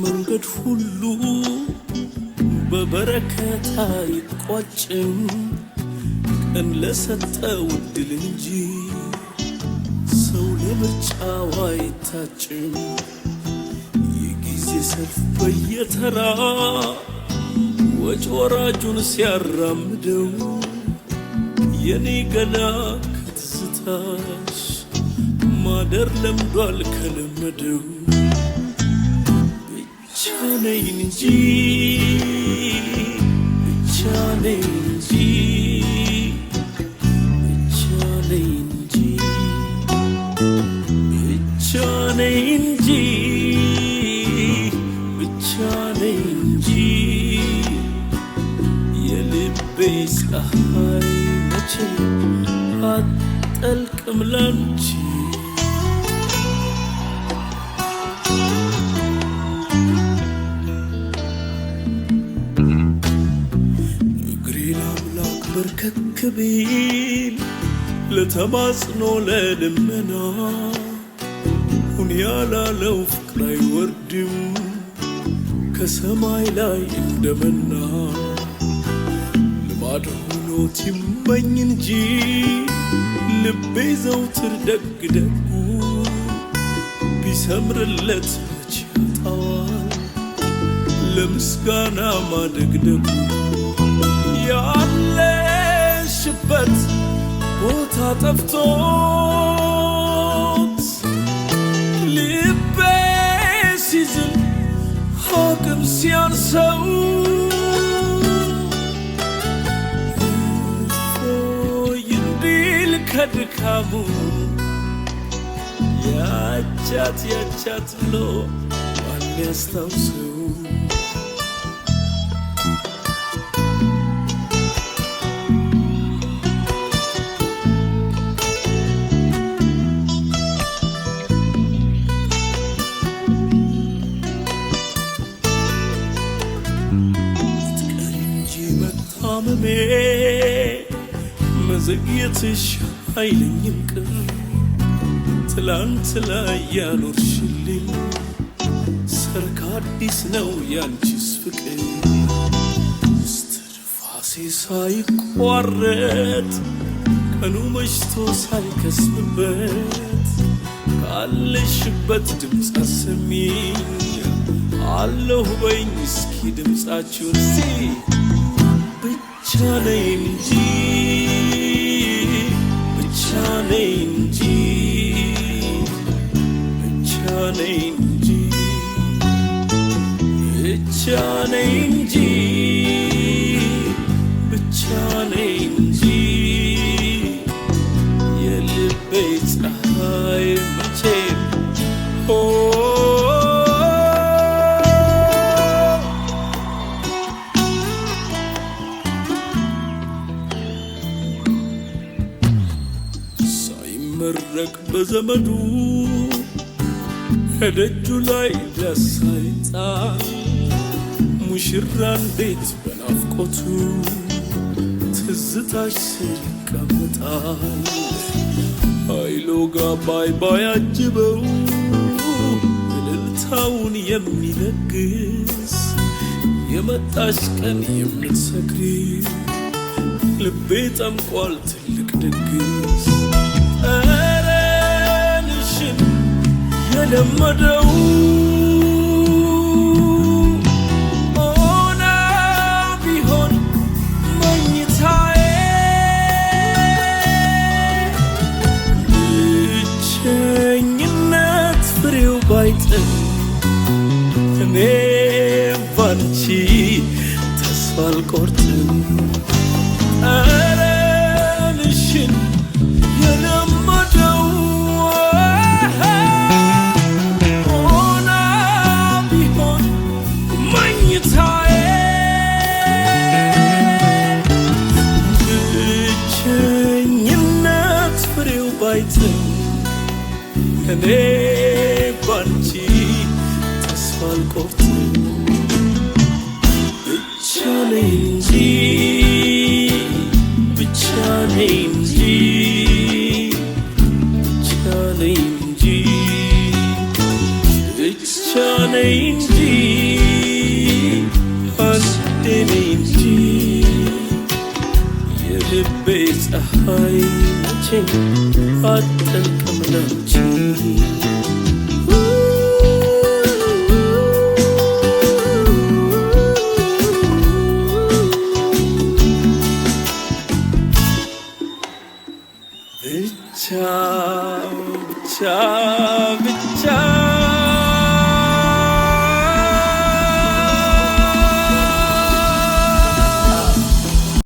መንገድ ሁሉ በበረከት አይቋጭም ቀን ለሰጠው ድል እንጂ ሰው ለምርጫው አይታጭም። የጊዜ ሰልፍ በየተራ ወጭ ወራጁን ሲያራምደው የኔ ገላ ከትዝታሽ ማደር ለምዷል ከለመደው Chane inji, chane inji, chane inji, chane inji, chane inji. Yelibbe sahay mache atal kamlanchi. برككبيل لتماسنو للمنا ونيالا لو فكراي وردم كسماي لاي اندمنا لما دهونو تيمبن انجي لبي زوتر دق دقو بيسمر اللت طوال لمسكانا ما دق دقو يا شبت بوتا تفتوت لبي سيزن حاكم سيانسو ينديل كدكامو يا جات لو واني استوسو مزقيتش هايلين ينكر تلانت لا يانورشلي سركاديس نو يانجس فكر استرفاسي سايقوارت كانو مشتو سايكسبت كالشبت دمس اسمي الله بين اسكي دمساچون سي Chane inji, chane inji, chane inji, chane inji, chane inji. Yelibbe sahay mache مرق بزمدو هدجو لاي لسايطان مشران بيت بنافقوتو تزتاش سر كمتان هايلوغا باي باي عجبو الالتاون يمي لقس يمتاش كان يمتسكري لبيت امقوال تلك دقس أرانشن يلمدو أنا بيهون مانيتاي بتشينينات فريو بايتن أنا بانشي تسوال كورتن أرانشن ባይጥም እኔ ባንቺ ተስፋ አልቆርጥም ብቻ ነኝ እንጂ ብቻ ነኝ እንጂ ብቻ ነኝ እንጂ ብቻ ነኝ እንጂ አንዴ ነኝ እንጂ የልቤ ፀሐይ መቼም አትጠልቅም ላንቺ ብቻ ብቻ